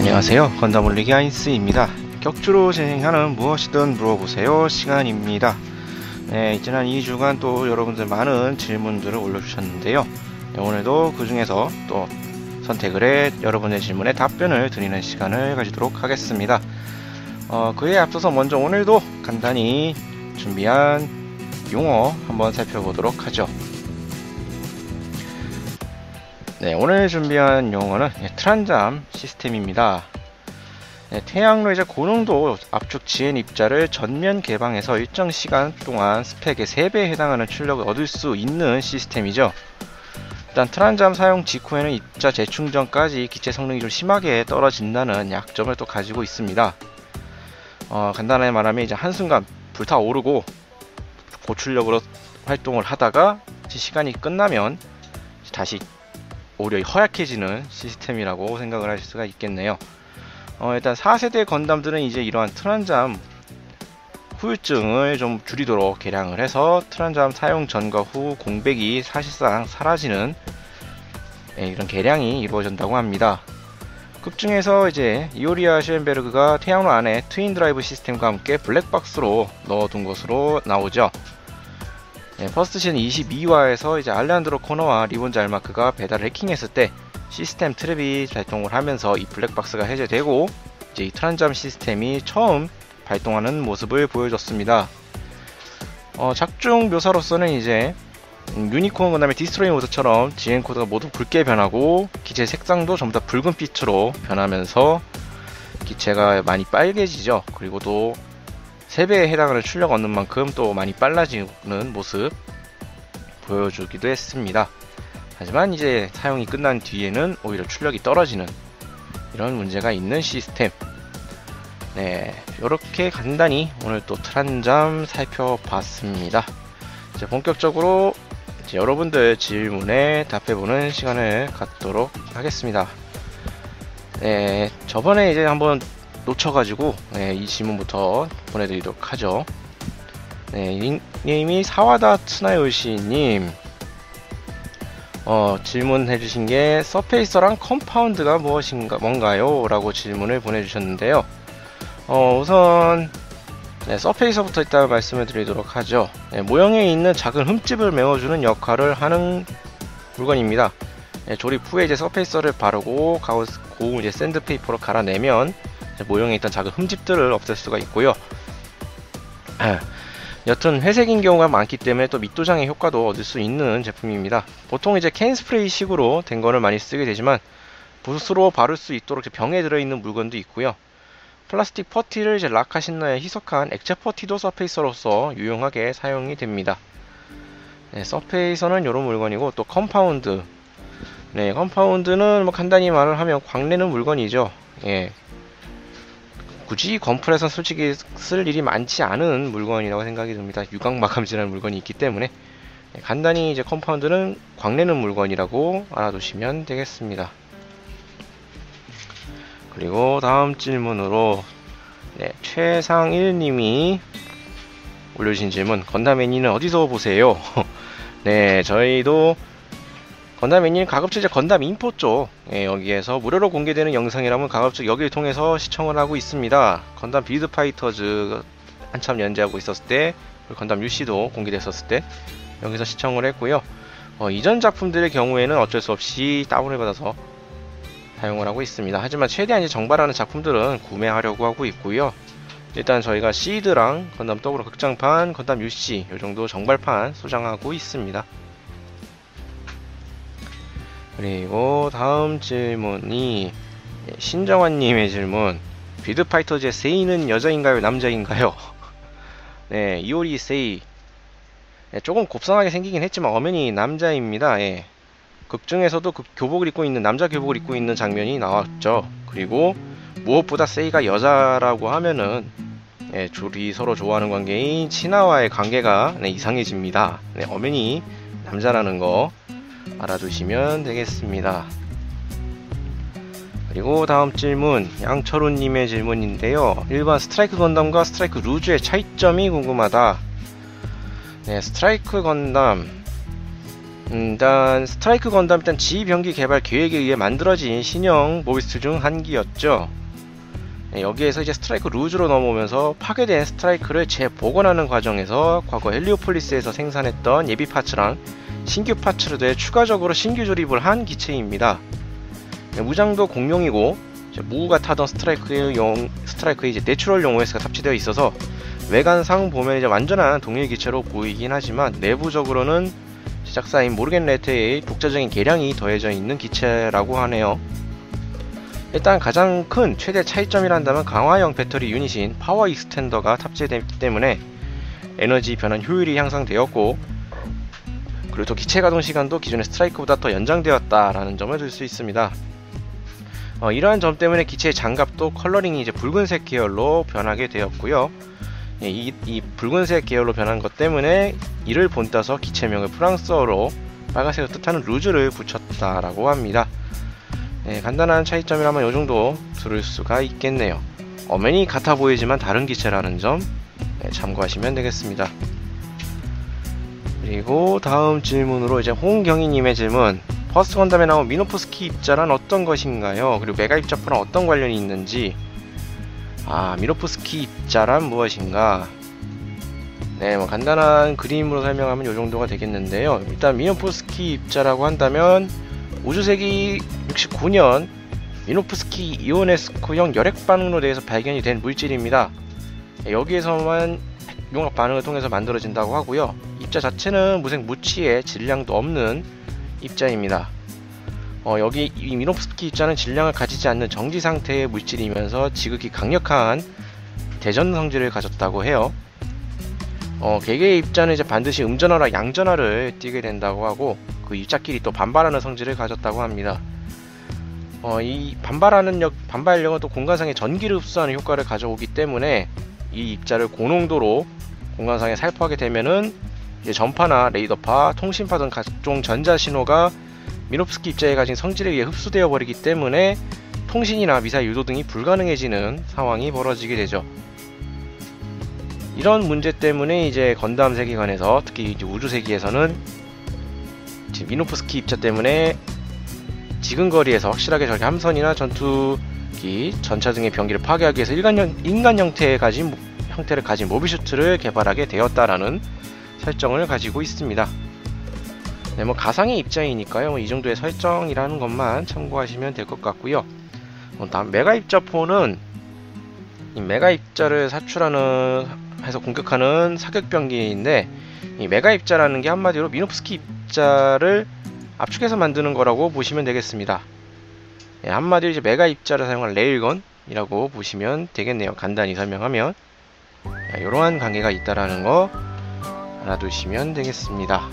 안녕하세요. 건담 올리기 아인스입니다. 격주로 진행하는 무엇이든 물어보세요 시간입니다. 네, 지난 2주간 또 여러분들 많은 질문들을 올려주셨는데요. 네, 오늘도 그 중에서 또 선택을 해 여러분의 질문에 답변을 드리는 시간을 가지도록 하겠습니다. 그에 앞서서 먼저 오늘도 간단히 준비한 용어 한번 살펴보도록 하죠. 네, 오늘 준비한 용어는 트란잠 시스템입니다. 네, 태양로 이제 고농도 압축 지엔 입자를 전면 개방해서 일정 시간 동안 스펙의 3배에 해당하는 출력을 얻을 수 있는 시스템이죠. 일단 트란잠 사용 직후에는 입자 재충전까지 기체 성능이 좀 심하게 떨어진다는 약점을 또 가지고 있습니다. 간단하게 말하면 이제 한순간 불타오르고 고출력으로 활동을 하다가 시간이 끝나면 다시 오히려 허약해지는 시스템이라고 생각을 하실 수가 있겠네요. 일단 4세대 건담들은 이제 이러한 트란잠 후유증을 좀 줄이도록 개량을 해서 트란잠 사용 전과 후 공백이 사실상 사라지는 이런 개량이 이루어진다고 합니다. 극 중에서 이제 이오리아 슈엔베르그가 태양로 안에 트윈 드라이브 시스템과 함께 블랙박스로 넣어둔 것으로 나오죠. 퍼스트 시즌 22화에서 이제 알레한드로 코너와 리본 잘마크가 배달을 해킹했을 때 시스템 트랩이 발동을 하면서 이 블랙박스가 해제되고 이제 이 트란잠 시스템이 처음 발동하는 모습을 보여줬습니다. 작중 묘사로서는 이제 유니콘 건담의 디스트로이 모드처럼 GN 코드가 모두 붉게 변하고 기체 색상도 전부 다 붉은 빛으로 변하면서 기체가 많이 빨개지죠. 그리고 또 3배에 해당하는 출력 얻는 만큼 또 많이 빨라지는 모습 보여주기도 했습니다. 하지만 이제 사용이 끝난 뒤에는 오히려 출력이 떨어지는 이런 문제가 있는 시스템. 네, 이렇게 간단히 오늘 또 트란잠 살펴봤습니다. 이제 본격적으로 이제 여러분들 질문에 답해보는 시간을 갖도록 하겠습니다. 네, 저번에 이제 한번 놓쳐가지고 이 질문부터 보내드리도록 하죠. 네, 닉네임이 사와다 트나요시님 질문해주신 게 서페이서랑 컴파운드가 뭔가요? 라고 질문을 보내주셨는데요. 우선 서페이서부터 일단 말씀을 드리도록 하죠. 모형에 있는 작은 흠집을 메워주는 역할을 하는 물건입니다. 조립 후에 이제 서페이서를 바르고 고운 이제 샌드페이퍼로 갈아내면 모형에 있던 작은 흠집들을 없앨 수가 있고요. 옅은 회색인 경우가 많기 때문에 또 밑도장의 효과도 얻을 수 있는 제품입니다. 보통 이제 캔 스프레이 식으로 된 거를 많이 쓰게 되지만 붓으로 바를 수 있도록 병에 들어있는 물건도 있고요. 플라스틱 퍼티를 이제 락하신나에 희석한 액체 퍼티도 서페이서로서 유용하게 사용이 됩니다. 서페이서는 이런 물건이고, 또 컴파운드. 컴파운드는 뭐 간단히 말을 하면 광내는 물건이죠. 굳이 건풀에선 솔직히 쓸 일이 많지 않은 물건이라고 생각이 듭니다. 유광마감질하는 물건이 있기 때문에 간단히 이제 컴파운드는 광내는 물건이라고 알아두시면 되겠습니다. 그리고 다음 질문으로 최상일님이 올려주신 질문, 건담 애니는 어디서 보세요? 네, 저희도 건담 애니는 가급적 이제 건담 인포 쪽 여기에서 무료로 공개되는 영상이라면 가급적 여기를 통해서 시청을 하고 있습니다. 건담 빌드 파이터즈 한참 연재하고 있었을 때, 건담 UC도 공개됐었을 때 여기서 시청을 했고요. 이전 작품들의 경우에는 어쩔 수 없이 다운을 받아서 사용을 하고 있습니다. 하지만 최대한 이제 정발하는 작품들은 구매하려고 하고 있고요. 일단 저희가 시드랑 건담 더불어 극장판, 건담 UC 이 정도 정발판 소장하고 있습니다. 그리고 다음 질문이 신정환님의 질문, 빌드 파이터즈의 세이는 여자인가요, 남자인가요? 네, 이오리 세이. 조금 곱상하게 생기긴 했지만 엄연히 남자입니다. 극 중에서도 그 교복을 입고 있는, 남자 교복을 입고 있는 장면이 나왔죠. 그리고 무엇보다 세이가 여자라고 하면은 둘이 서로 좋아하는 관계인 친아와의 관계가 이상해집니다. 엄연히 남자라는 거 알아두시면 되겠습니다. 그리고 다음 질문, 양철훈님의 질문인데요. 일반 스트라이크 건담과 스트라이크 루즈의 차이점이 궁금하다. 스트라이크 건담 일단 스트라이크 건담 일단 지병기 개발 계획에 의해 만들어진 신형 모비스트 중 한 기였죠. 여기에서 이제 스트라이크 루즈로 넘어오면서 파괴된 스트라이크를 재복원하는 과정에서 과거 헬리오폴리스에서 생산했던 예비 파츠랑 신규 파츠로 돼 추가적으로 신규 조립을 한 기체입니다. 무장도 공룡이고 무우가 타던 스트라이크에 이제 내추럴용 OS가 탑재되어 있어서 외관상 보면 이제 완전한 동일 기체로 보이긴 하지만 내부적으로는 제작사인 모르겐 레테의 독자적인 개량이 더해져 있는 기체라고 하네요. 일단 가장 큰 최대 차이점이란다면 강화형 배터리 유닛인 파워 익스텐더가 탑재되기 때문에 에너지 변환 효율이 향상되었고, 그리고 또 기체 가동 시간도 기존의 스트라이크보다 더 연장되었다라는 점을 들 수 있습니다. 이러한 점 때문에 기체의 장갑도 컬러링이 이제 붉은색 계열로 변하게 되었고요. 이 붉은색 계열로 변한 것 때문에 이를 본따서 기체명을 프랑스어로 빨간색을 뜻하는 루즈를 붙였다라고 합니다. 간단한 차이점이라면 이 정도 들을 수가 있겠네요. 엄연히 같아 보이지만 다른 기체라는 점 참고하시면 되겠습니다. 그리고 다음 질문으로 이제 홍경희님의 질문, 퍼스트 건담에 나온 미노프스키 입자란 어떤 것인가요? 그리고 메가 입자포랑 어떤 관련이 있는지. 미노프스키 입자란 무엇인가? 뭐 간단한 그림으로 설명하면 이 정도가 되겠는데요. 일단 미노프스키 입자라고 한다면 우주세기 69년 미노프스키 이오네스코형 열핵 반응로 대해서 발견이 된 물질입니다. 여기에서만 핵융합 반응을 통해서 만들어진다고 하고요. 입자 자체는 무색 무취의 질량도 없는 입자입니다. 여기 이 미노프스키 입자는 질량을 가지지 않는 정지 상태의 물질이면서 지극히 강력한 대전 성질을 가졌다고 해요. 개개의 입자는 이제 반드시 음전하라 양전하를 띠게 된다고 하고, 그 입자끼리 또 반발하는 성질을 가졌다고 합니다. 이 반발력은 또 공간상의 전기를 흡수하는 효과를 가져오기 때문에 이 입자를 고농도로 공간상에 살포하게 되면은 이제 전파나 레이더파, 통신파 등 각종 전자 신호가 미노프스키 입자에 가진 성질에 의해 흡수되어 버리기 때문에 통신이나 미사일 유도 등이 불가능해지는 상황이 벌어지게 되죠. 이런 문제 때문에 이제 건담 세계관에서, 특히 이제 우주 세계에서는 미노프스키 입자 때문에 지근거리에서 확실하게 적의 함선이나 전투기, 전차 등의 병기를 파괴하기 위해서 인간 형태를 가진 모비슈트를 개발하게 되었다라는 설정을 가지고 있습니다. 뭐 가상의 입자이니까요. 이 정도의 설정이라는 것만 참고하시면 될 것 같고요. 다음 메가 입자포는 이 메가 입자를 해서 공격하는 사격 병기인데, 이 메가 입자라는 게 한마디로 미노프스키 입자를 압축해서 만드는 거라고 보시면 되겠습니다. 한마디로 이제 메가 입자를 사용한 레일건이라고 보시면 되겠네요. 간단히 설명하면 이러한 관계가 있다라는 거 알아두시면 되겠습니다.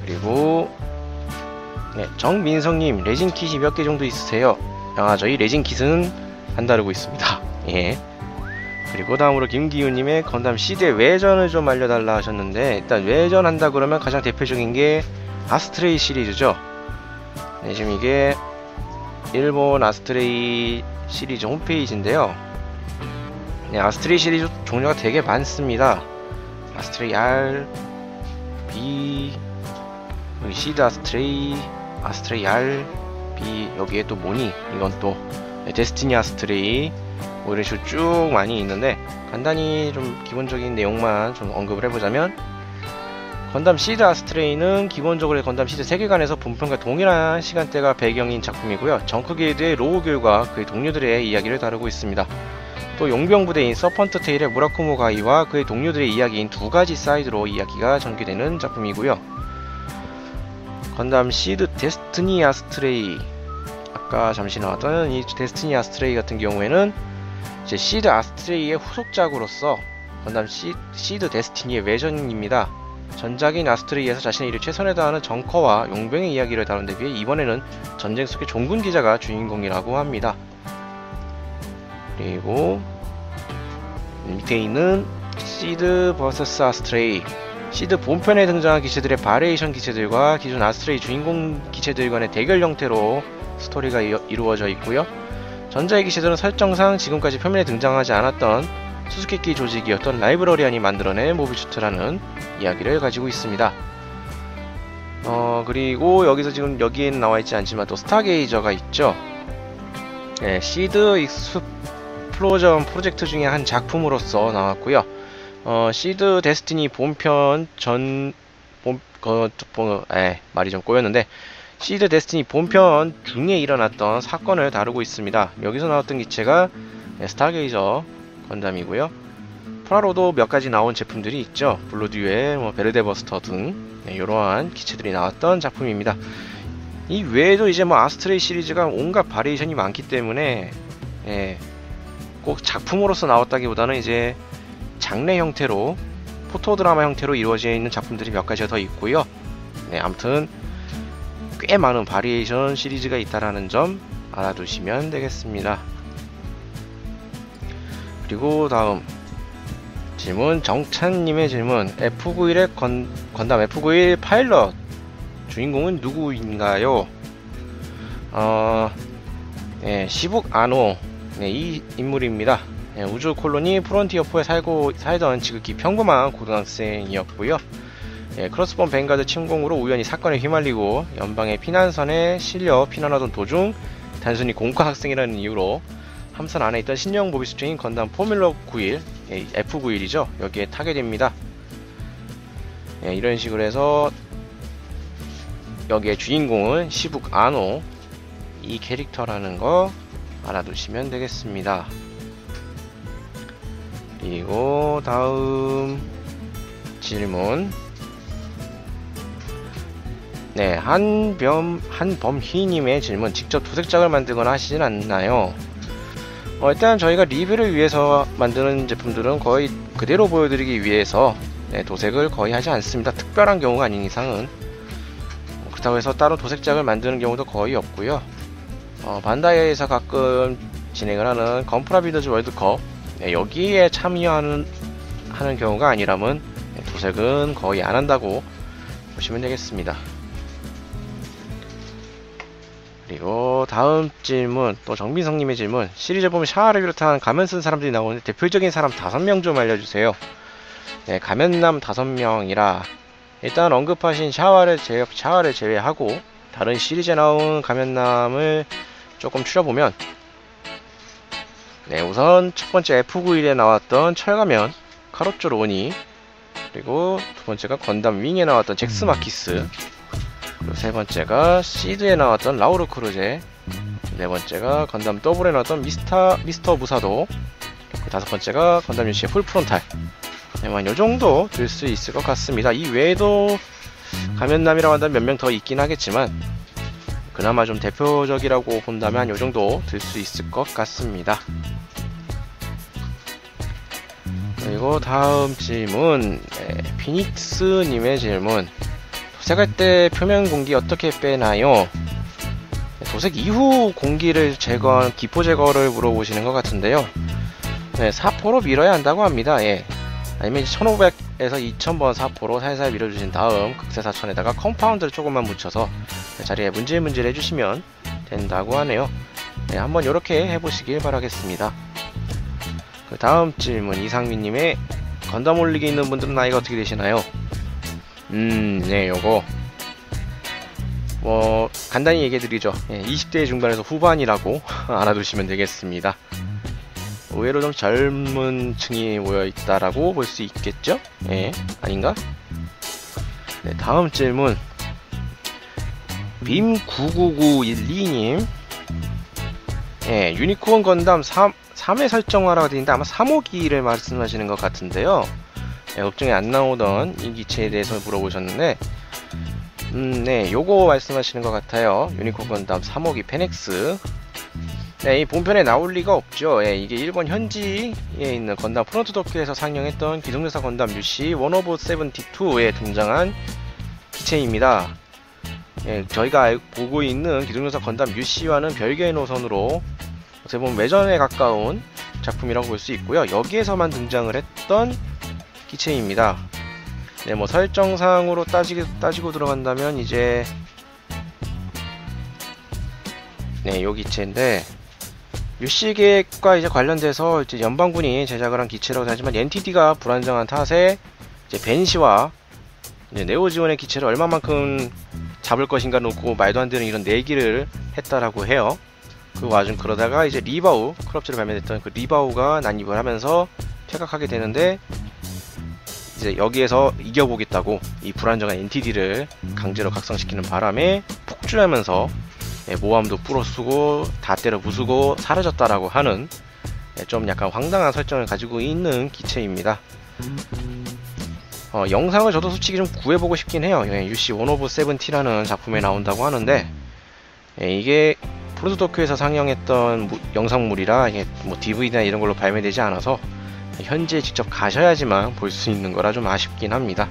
그리고 정민성님, 레진 킷이 몇 개 정도 있으세요? 저희 레진 킷은 안 다루고 있습니다. 그리고 다음으로 김기훈님의 건담 시대 외전을 좀 알려달라 하셨는데, 일단 외전 한다 그러면 가장 대표적인 게 아스트레이 시리즈죠. 지금 이게 일본 아스트레이 시리즈 홈페이지인데요. 아스트레이 시리즈 종류가 되게 많습니다. 아스트레이 R, B, 여기 시드 아스트레이, 아스트레이 R, B, 여기에 또 뭐니? 이건 또 데스티니 아스트레이, 뭐 이런 식으로 쭉 많이 있는데, 간단히 좀 기본적인 내용만 좀 언급을 해보자면, 건담 시드 아스트레이는 기본적으로 건담 시드 세계관에서 본편과 동일한 시간대가 배경인 작품이고요. 정크 길드의 로우귤과 그의 동료들의 이야기를 다루고 있습니다. 또 용병 부대인 서펀트 테일의 무라쿠모 가이와 그의 동료들의 이야기인 두 가지 사이드로 이야기가 전개되는 작품이고요. 건담 시드 데스티니 아스트레이, 아까 잠시 나왔던 이 데스티니 아스트레이 같은 경우에는 이제 시드 아스트레이의 후속작으로서 건담 시드 데스티니의 외전입니다. 전작인 아스트레이에서 자신의 일을 최선에 다하는 정커와 용병의 이야기를 다룬 데 비해 이번에는 전쟁 속의 종군 기자가 주인공이라고 합니다. 그리고 밑에 있는 시드 vs 아스트레이, 시드 본편에 등장한 기체들의 바리에이션 기체들과 기존 아스트레이 주인공 기체들 간의 대결 형태로 스토리가 이루어져 있고요. 전자의 기체들은 설정상 지금까지 표면에 등장하지 않았던 수수께끼 조직이었던 라이브러리안이 만들어낸 모비슈트라는 이야기를 가지고 있습니다. 그리고 여기서 지금 여기에는 나와있지 않지만 또 스타게이저가 있죠. 네, 시드 익스플로전 프로젝트 중에 한 작품으로서 나왔고요. 시드 데스티니 본편 말이 좀 꼬였는데, 시드 데스티니 본편 중에 일어났던 사건을 다루고 있습니다. 여기서 나왔던 기체가 스타게이저 건담이고요. 프라로도 몇 가지 나온 제품들이 있죠. 블루듀엘, 베르데버스터 등 이러한 기체들이 나왔던 작품입니다. 이 외에도 이제 아스트레이 시리즈가 온갖 바리에이션이 많기 때문에 꼭 작품으로서 나왔다기보다는 이제 장례 형태로, 포토 드라마 형태로 이루어져 있는 작품들이 몇 가지가 더 있고요. 아무튼 꽤 많은 바리에이션 시리즈가 있다라는 점 알아두시면 되겠습니다. 그리고 다음 질문, 정찬님의 질문. F91의 건담 F91 파일럿 주인공은 누구인가요? 시북 아노, 이 인물입니다. 우주 콜로니 프론티어4에 살던 지극히 평범한 고등학생이었고요. 크로스본 뱅가드 침공으로 우연히 사건에 휘말리고 연방의 피난선에 실려 피난하던 도중 단순히 공과 학생이라는 이유로 함선 안에 있던 신형 모비스트인 건담 포뮬러 91, F91이죠. 여기에 타게 됩니다. 이런 식으로 해서 여기에 주인공은 시북 아노, 이 캐릭터라는 거 알아두시면 되겠습니다. 그리고 다음 질문. 한범희님의 질문. 직접 도색작을 만들거나 하시진 않나요? 일단 저희가 리뷰를 위해서 만드는 제품들은 거의 그대로 보여드리기 위해서 도색을 거의 하지 않습니다. 특별한 경우가 아닌 이상은. 그렇다고 해서 따로 도색작을 만드는 경우도 거의 없고요. 반다이에서 가끔 진행을 하는 건프라 빌더즈 월드컵, 여기에 참여하는 경우가 아니라면 도색은 거의 안 한다고 보시면 되겠습니다. 그리고 다음 질문, 또 정민성님의 질문. 시리즈 보면 샤아를 비롯한 가면 쓴 사람들이 나오는데 대표적인 사람 5명 좀 알려주세요. 가면남 5명이라 일단 언급하신 샤와를 제외하고 다른 시리즈에 나온 가면남을 조금 추려보면, 우선 첫 번째 F91에 나왔던 철가면 카로쪼 로니, 그리고 두 번째가 건담 윙에 나왔던 잭스 마키스, 그리고 세 번째가 시드에 나왔던 라우르 크루제, 네 번째가 건담 더블에 나왔던 미스터 무사도, 다섯 번째가 건담 유시의 풀 프론탈. 요 정도 들 수 있을 것 같습니다. 이 외에도 가면남이라고 한다면 몇 명 더 있긴 하겠지만 그나마 좀 대표적이라고 본다면 요 정도 들 수 있을 것 같습니다. 그리고 다음 질문, 피닉스님의 질문. 도색할 때 표면 공기 어떻게 빼나요? 도색 이후 공기를 제거하는 기포 제거를 물어보시는 것 같은데요. 사포로 밀어야 한다고 합니다. 아니면 1500에서 2000번 사포로 살살 밀어주신 다음 극세사천에다가 컴파운드를 조금만 묻혀서 자리에 문질문질 해주시면 된다고 하네요. 한번 이렇게 해보시길 바라겠습니다. 그 다음 질문, 이상민님의 건담 올리기 있는 분들은 나이가 어떻게 되시나요? 요거 간단히 얘기해드리죠. 20대 중반에서 후반이라고 알아두시면 되겠습니다. 의외로 좀 젊은 층이 모여있다라고 볼 수 있겠죠? 아닌가? 다음 질문, 빔99912님. 유니콘 건담 3회 설정화라고 되어있는데 아마 3호기를 말씀하시는 것 같은데요. 걱정이 안 나오던 이 기체에 대해서 물어보셨는데, 요거 말씀하시는 것 같아요. 유니콘 건담 3호기 페넥스. 이 본편에 나올 리가 없죠. 이게 일본 현지에 있는 건담 프론트 도쿄에서 상영했던 기동대사 건담 유시 1 오브 72에 등장한 기체입니다. 저희가 보고 있는 기동대사 건담 유시와는 별개의 노선으로 어떻게 보면 외전에 가까운 작품이라고 볼 수 있고요. 여기에서만 등장을 했던 기체입니다. 설정상으로 따지고 들어간다면 이제 요 기체인데, 유시 계획과 이제 관련돼서 이제 연방군이 제작을 한 기체라고 하지만 NTD가 불안정한 탓에 이제 벤시와 이제 네오 지원의 기체를 얼마만큼 잡을 것인가 놓고 말도 안 되는 이런 내기를 했다라고 해요. 그 와중 그러다가 이제 리바우, 클럽즈로 발매됐던 그 리바우가 난입을 하면서 퇴각하게 되는데, 이제 여기에서 이겨보겠다고 이 불안정한 NTD를 강제로 각성시키는 바람에 폭주하면서 모함도 뿌러쓰고 다 때려 부수고 사라졌다라고 하는 좀 약간 황당한 설정을 가지고 있는 기체입니다. 영상을 저도 솔직히 좀 구해보고 싶긴 해요. UC 원 오브 세븐티라는 작품에 나온다고 하는데, 이게 프로토도쿄에서 상영했던 영상물이라 이게 뭐 DVD나 이런 걸로 발매되지 않아서 현지에 직접 가셔야지만 볼 수 있는 거라 좀 아쉽긴 합니다.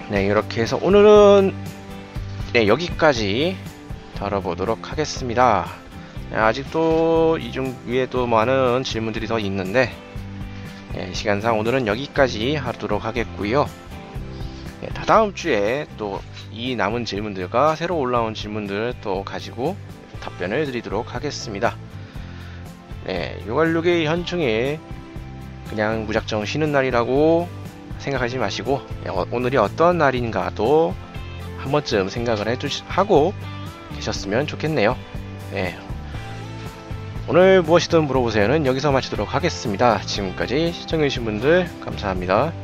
네, 이렇게 해서 오늘은 여기까지 다뤄보도록 하겠습니다. 아직도 이 중 위에도 많은 질문들이 더 있는데, 시간상 오늘은 여기까지 하도록 하겠고요. 다다음 주에 또 이 남은 질문들과 새로 올라온 질문들 또 가지고 답변을 드리도록 하겠습니다. 네, 6월 6일 현충일 그냥 무작정 쉬는 날이라고 생각하지 마시고, 오늘이 어떤 날인가도 한 번쯤 생각을 하고 계셨으면 좋겠네요. 네, 오늘 무엇이든 물어보세요는 여기서 마치도록 하겠습니다. 지금까지 시청해주신 분들 감사합니다.